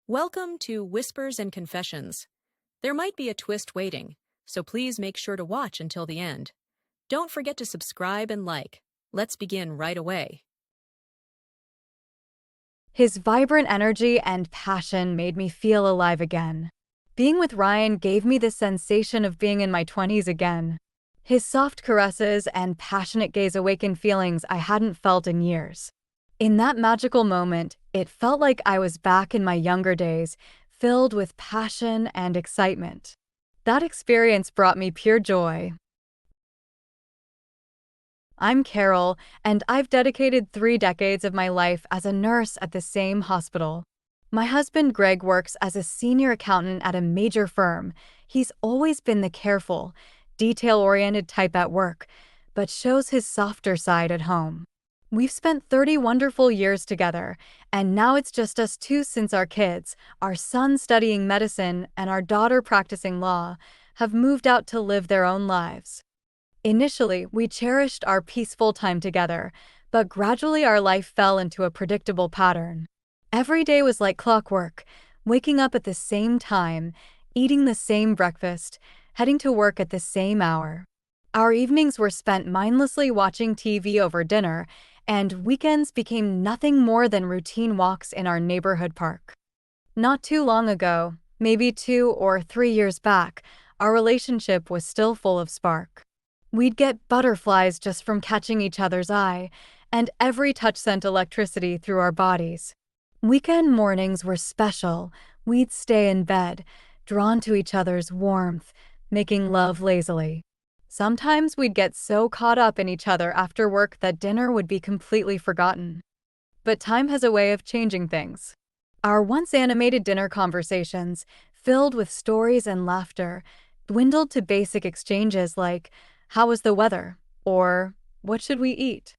Welcome to Whispers and Confessions. There might be a twist waiting, so please make sure to watch until the end. Don't forget to subscribe and like. Let's begin right away. His vibrant energy and passion made me feel alive again. Being with Ryan gave me the sensation of being in my 20s again. His soft caresses and passionate gaze awakened feelings I hadn't felt in years. In that magical moment, it felt like I was back in my younger days, filled with passion and excitement. That experience brought me pure joy. I'm Carol, and I've dedicated 3 decades of my life as a nurse at the same hospital. My husband Greg works as a senior accountant at a major firm. He's always been the careful, detail-oriented type at work, but shows his softer side at home. We've spent 30 wonderful years together, and now it's just us two since our kids, our son studying medicine and our daughter practicing law, have moved out to live their own lives. Initially, we cherished our peaceful time together, but gradually our life fell into a predictable pattern. Every day was like clockwork, waking up at the same time, eating the same breakfast, heading to work at the same hour. Our evenings were spent mindlessly watching TV over dinner, and weekends became nothing more than routine walks in our neighborhood park. Not too long ago, maybe 2 or 3 years back, our relationship was still full of spark. We'd get butterflies just from catching each other's eye, and every touch sent electricity through our bodies. Weekend mornings were special. We'd stay in bed, drawn to each other's warmth, making love lazily. Sometimes we'd get so caught up in each other after work that dinner would be completely forgotten. But time has a way of changing things. Our once animated dinner conversations, filled with stories and laughter, dwindled to basic exchanges like, "How was the weather?" or "What should we eat?"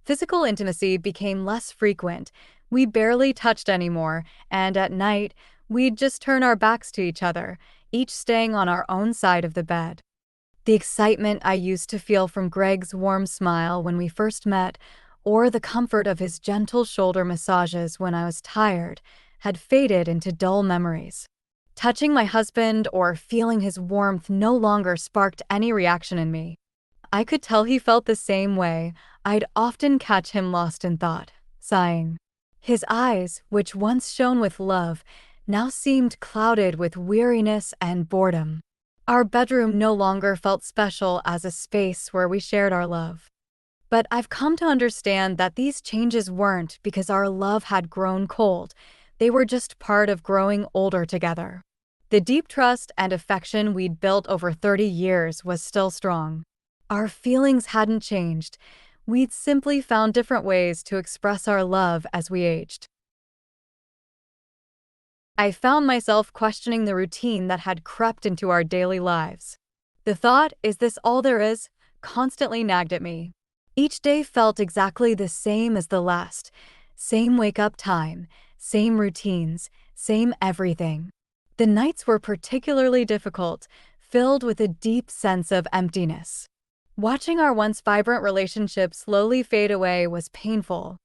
Physical intimacy became less frequent. We barely touched anymore, and at night, we'd just turn our backs to each other, each staying on our own side of the bed. The excitement I used to feel from Greg's warm smile when we first met, or the comfort of his gentle shoulder massages when I was tired, had faded into dull memories. Touching my husband or feeling his warmth no longer sparked any reaction in me. I could tell he felt the same way. I'd often catch him lost in thought, sighing. His eyes, which once shone with love, now seemed clouded with weariness and boredom. Our bedroom no longer felt special as a space where we shared our love. But I've come to understand that these changes weren't because our love had grown cold. They were just part of growing older together. The deep trust and affection we'd built over 30 years was still strong. Our feelings hadn't changed. We'd simply found different ways to express our love as we aged. I found myself questioning the routine that had crept into our daily lives. The thought, "Is this all there is?" constantly nagged at me. Each day felt exactly the same as the last. Same wake-up time, same routines, same everything. The nights were particularly difficult, filled with a deep sense of emptiness. Watching our once vibrant relationship slowly fade away was painful.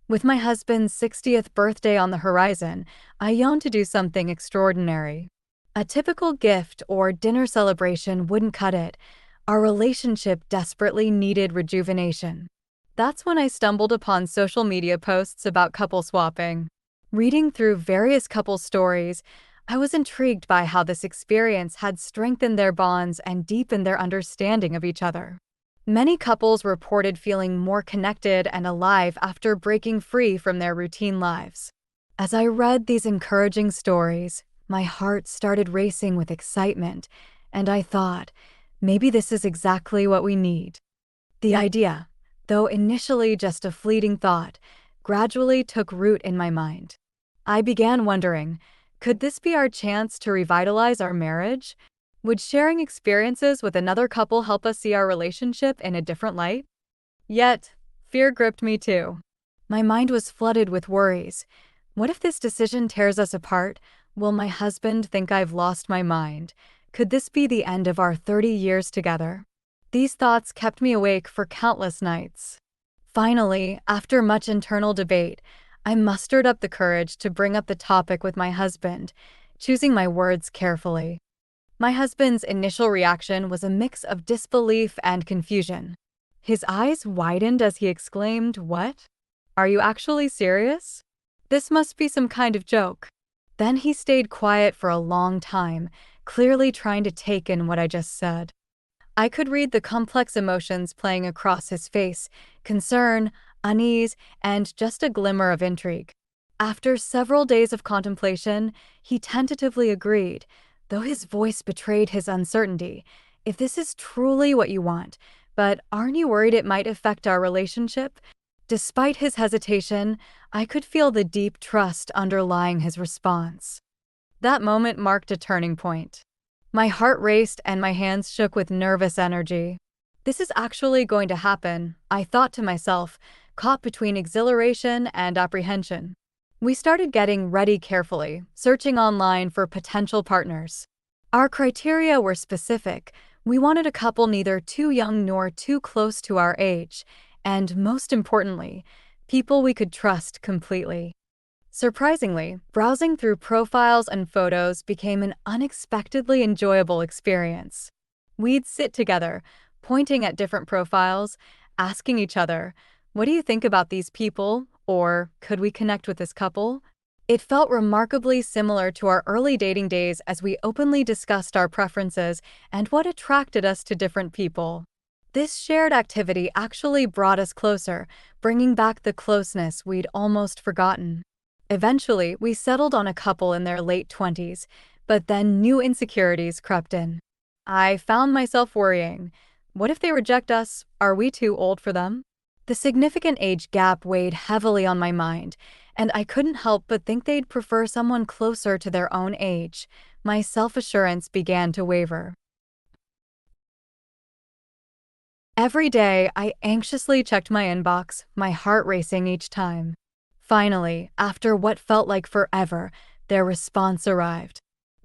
With my husband's 60th birthday on the horizon, I yearned to do something extraordinary. A typical gift or dinner celebration wouldn't cut it. Our relationship desperately needed rejuvenation. That's when I stumbled upon social media posts about couple swapping. Reading through various couple stories, I was intrigued by how this experience had strengthened their bonds and deepened their understanding of each other. Many couples reported feeling more connected and alive after breaking free from their routine lives. As I read these encouraging stories, my heart started racing with excitement, and I thought, maybe this is exactly what we need. The idea, though initially just a fleeting thought, gradually took root in my mind. I began wondering, could this be our chance to revitalize our marriage? Would sharing experiences with another couple help us see our relationship in a different light? Yet, fear gripped me too. My mind was flooded with worries. What if this decision tears us apart? Will my husband think I've lost my mind? Could this be the end of our 30 years together? These thoughts kept me awake for countless nights. Finally, after much internal debate, I mustered up the courage to bring up the topic with my husband, choosing my words carefully. My husband's initial reaction was a mix of disbelief and confusion. His eyes widened as he exclaimed, "What? Are you actually serious? This must be some kind of joke." Then he stayed quiet for a long time, clearly trying to take in what I just said. I could read the complex emotions playing across his face: concern, unease, and just a glimmer of intrigue. After several days of contemplation, he tentatively agreed, though his voice betrayed his uncertainty. "If this is truly what you want, but aren't you worried it might affect our relationship?" Despite his hesitation, I could feel the deep trust underlying his response. That moment marked a turning point. My heart raced and my hands shook with nervous energy. This is actually going to happen, I thought to myself, caught between exhilaration and apprehension. We started getting ready carefully, searching online for potential partners. Our criteria were specific. We wanted a couple neither too young nor too close to our age, and most importantly, people we could trust completely. Surprisingly, browsing through profiles and photos became an unexpectedly enjoyable experience. We'd sit together, pointing at different profiles, asking each other, "What do you think about these people?" or "Could we connect with this couple?" It felt remarkably similar to our early dating days as we openly discussed our preferences and what attracted us to different people. This shared activity actually brought us closer, bringing back the closeness we'd almost forgotten. Eventually, we settled on a couple in their late 20s, but then new insecurities crept in. I found myself worrying. What if they reject us? Are we too old for them? The significant age gap weighed heavily on my mind, and I couldn't help but think they'd prefer someone closer to their own age. My self-assurance began to waver. Every day, I anxiously checked my inbox, my heart racing each time. Finally, after what felt like forever, their response arrived.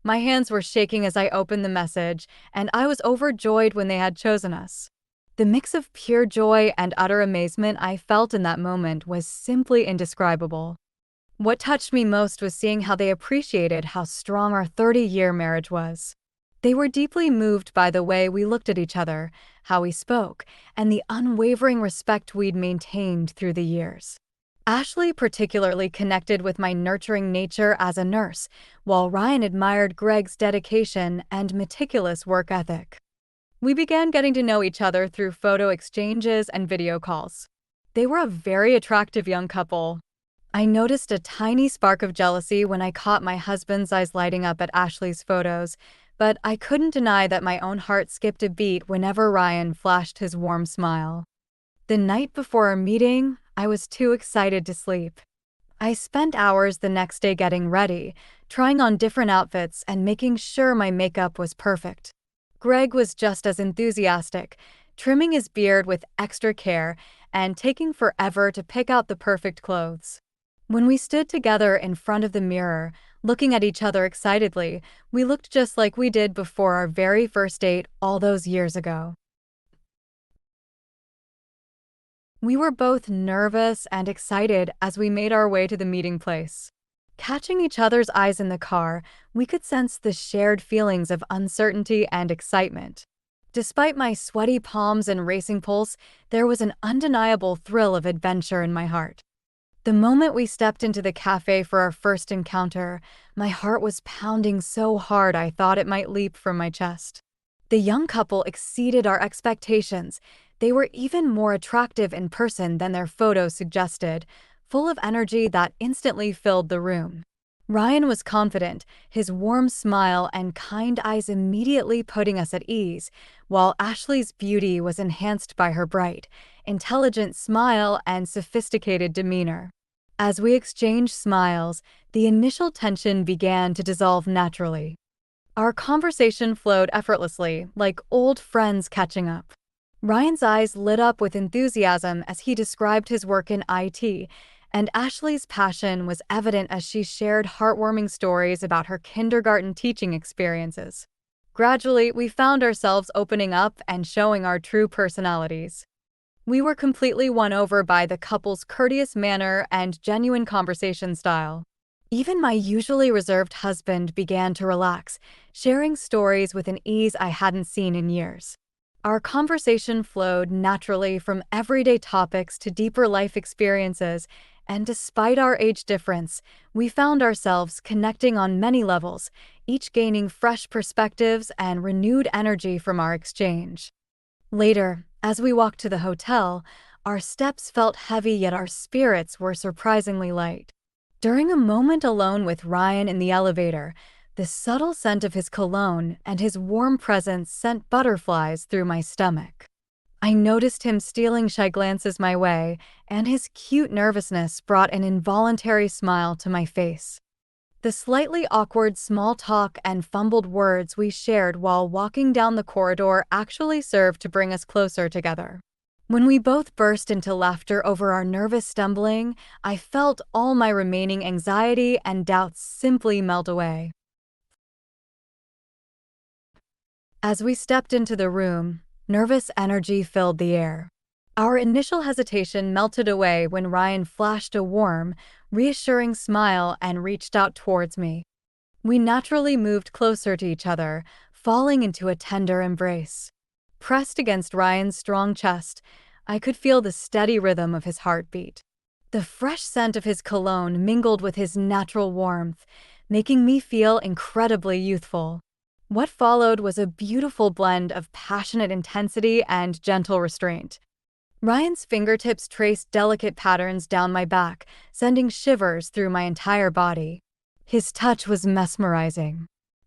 My hands were shaking as I opened the message, and I was overjoyed when they had chosen us. The mix of pure joy and utter amazement I felt in that moment was simply indescribable. What touched me most was seeing how they appreciated how strong our 30-year marriage was. They were deeply moved by the way we looked at each other, how we spoke, and the unwavering respect we'd maintained through the years. Ashley particularly connected with my nurturing nature as a nurse, while Ryan admired Greg's dedication and meticulous work ethic. We began getting to know each other through photo exchanges and video calls. They were a very attractive young couple. I noticed a tiny spark of jealousy when I caught my husband's eyes lighting up at Ashley's photos, but I couldn't deny that my own heart skipped a beat whenever Ryan flashed his warm smile. The night before our meeting, I was too excited to sleep. I spent hours the next day getting ready, trying on different outfits and making sure my makeup was perfect. Greg was just as enthusiastic, trimming his beard with extra care and taking forever to pick out the perfect clothes. When we stood together in front of the mirror, looking at each other excitedly, we looked just like we did before our very first date all those years ago. We were both nervous and excited as we made our way to the meeting place. Catching each other's eyes in the car, we could sense the shared feelings of uncertainty and excitement. Despite my sweaty palms and racing pulse, there was an undeniable thrill of adventure in my heart. The moment we stepped into the cafe for our first encounter, my heart was pounding so hard I thought it might leap from my chest. The young couple exceeded our expectations. They were even more attractive in person than their photos suggested, full of energy that instantly filled the room. Ryan was confident, his warm smile and kind eyes immediately putting us at ease, while Ashley's beauty was enhanced by her bright, intelligent smile and sophisticated demeanor. As we exchanged smiles, the initial tension began to dissolve naturally. Our conversation flowed effortlessly, like old friends catching up. Ryan's eyes lit up with enthusiasm as he described his work in IT, and Ashley's passion was evident as she shared heartwarming stories about her kindergarten teaching experiences. Gradually, we found ourselves opening up and showing our true personalities. We were completely won over by the couple's courteous manner and genuine conversation style. Even my usually reserved husband began to relax, sharing stories with an ease I hadn't seen in years. Our conversation flowed naturally from everyday topics to deeper life experiences, and despite our age difference, we found ourselves connecting on many levels, each gaining fresh perspectives and renewed energy from our exchange. Later, as we walked to the hotel, our steps felt heavy yet our spirits were surprisingly light. During a moment alone with Ryan in the elevator, the subtle scent of his cologne and his warm presence sent butterflies through my stomach. I noticed him stealing shy glances my way, and his cute nervousness brought an involuntary smile to my face. The slightly awkward small talk and fumbled words we shared while walking down the corridor actually served to bring us closer together. When we both burst into laughter over our nervous stumbling, I felt all my remaining anxiety and doubts simply melt away. As we stepped into the room, nervous energy filled the air. Our initial hesitation melted away when Ryan flashed a warm, reassuring smile and reached out towards me. We naturally moved closer to each other, falling into a tender embrace. Pressed against Ryan's strong chest, I could feel the steady rhythm of his heartbeat. The fresh scent of his cologne mingled with his natural warmth, making me feel incredibly youthful. What followed was a beautiful blend of passionate intensity and gentle restraint. Ryan's fingertips traced delicate patterns down my back, sending shivers through my entire body. His touch was mesmerizing.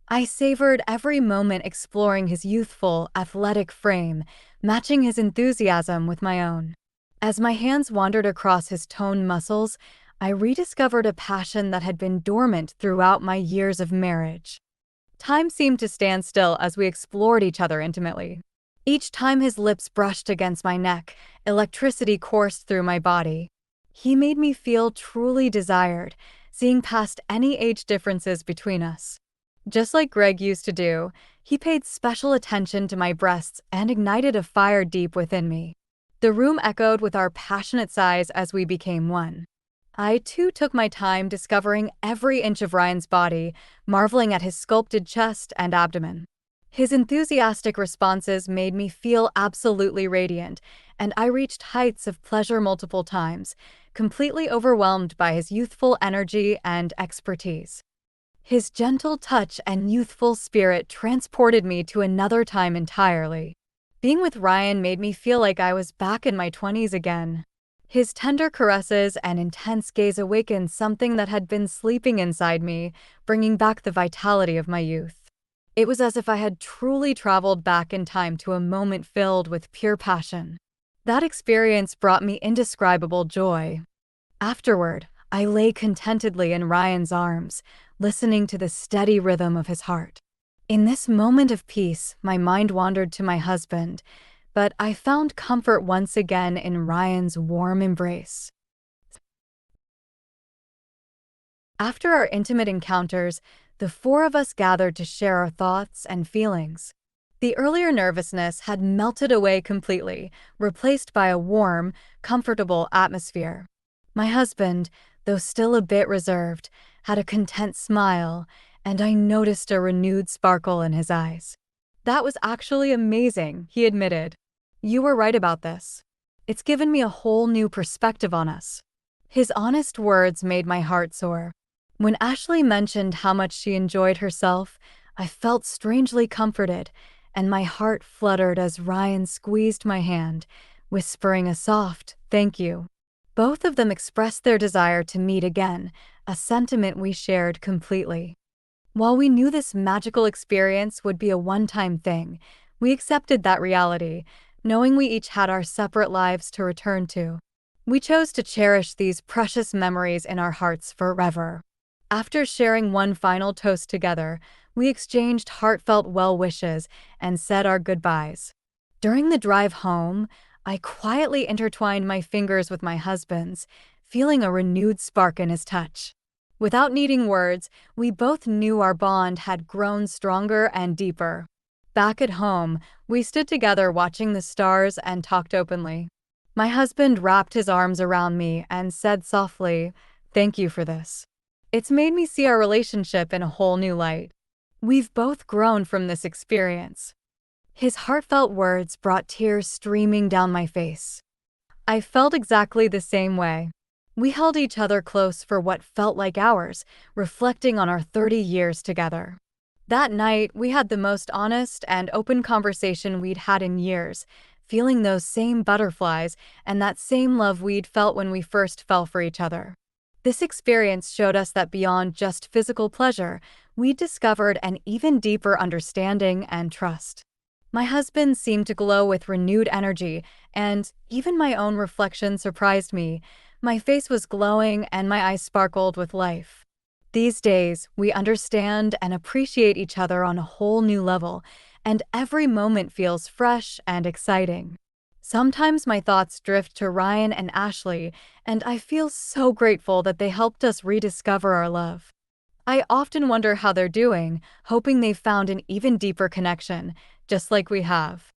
I savored every moment exploring his youthful, athletic frame, matching his enthusiasm with my own. As my hands wandered across his toned muscles, I rediscovered a passion that had been dormant throughout my years of marriage. Time seemed to stand still as we explored each other intimately. Each time his lips brushed against my neck, electricity coursed through my body. He made me feel truly desired, seeing past any age differences between us. Just like Greg used to do, he paid special attention to my breasts and ignited a fire deep within me. The room echoed with our passionate sighs as we became one. I too took my time discovering every inch of Ryan's body, marveling at his sculpted chest and abdomen. His enthusiastic responses made me feel absolutely radiant, and I reached heights of pleasure multiple times, completely overwhelmed by his youthful energy and expertise. His gentle touch and youthful spirit transported me to another time entirely. Being with Ryan made me feel like I was back in my 20s again. His tender caresses and intense gaze awakened something that had been sleeping inside me, bringing back the vitality of my youth. It was as if I had truly traveled back in time to a moment filled with pure passion. That experience brought me indescribable joy. Afterward, I lay contentedly in Ryan's arms, listening to the steady rhythm of his heart. In this moment of peace, my mind wandered to my husband, but I found comfort once again in Ryan's warm embrace. After our intimate encounters, the four of us gathered to share our thoughts and feelings. The earlier nervousness had melted away completely, replaced by a warm, comfortable atmosphere. My husband, though still a bit reserved, had a content smile, and I noticed a renewed sparkle in his eyes. "That was actually amazing," he admitted. "You were right about this. It's given me a whole new perspective on us." His honest words made my heart soar. When Ashley mentioned how much she enjoyed herself, I felt strangely comforted, and my heart fluttered as Ryan squeezed my hand, whispering a soft, "Thank you." Both of them expressed their desire to meet again, a sentiment we shared completely. While we knew this magical experience would be a one-time thing, we accepted that reality, knowing we each had our separate lives to return to. We chose to cherish these precious memories in our hearts forever. After sharing one final toast together, we exchanged heartfelt well wishes and said our goodbyes. During the drive home, I quietly intertwined my fingers with my husband's, feeling a renewed spark in his touch. Without needing words, we both knew our bond had grown stronger and deeper. Back at home, we stood together watching the stars and talked openly. My husband wrapped his arms around me and said softly, "Thank you for this. It's made me see our relationship in a whole new light. We've both grown from this experience." His heartfelt words brought tears streaming down my face. I felt exactly the same way. We held each other close for what felt like hours, reflecting on our 30 years together. That night, we had the most honest and open conversation we'd had in years, feeling those same butterflies and that same love we'd felt when we first fell for each other. This experience showed us that beyond just physical pleasure, we'd discovered an even deeper understanding and trust. My husband seemed to glow with renewed energy, and even my own reflection surprised me. My face was glowing and my eyes sparkled with life. These days, we understand and appreciate each other on a whole new level, and every moment feels fresh and exciting. Sometimes my thoughts drift to Ryan and Ashley, and I feel so grateful that they helped us rediscover our love. I often wonder how they're doing, hoping they've found an even deeper connection, just like we have.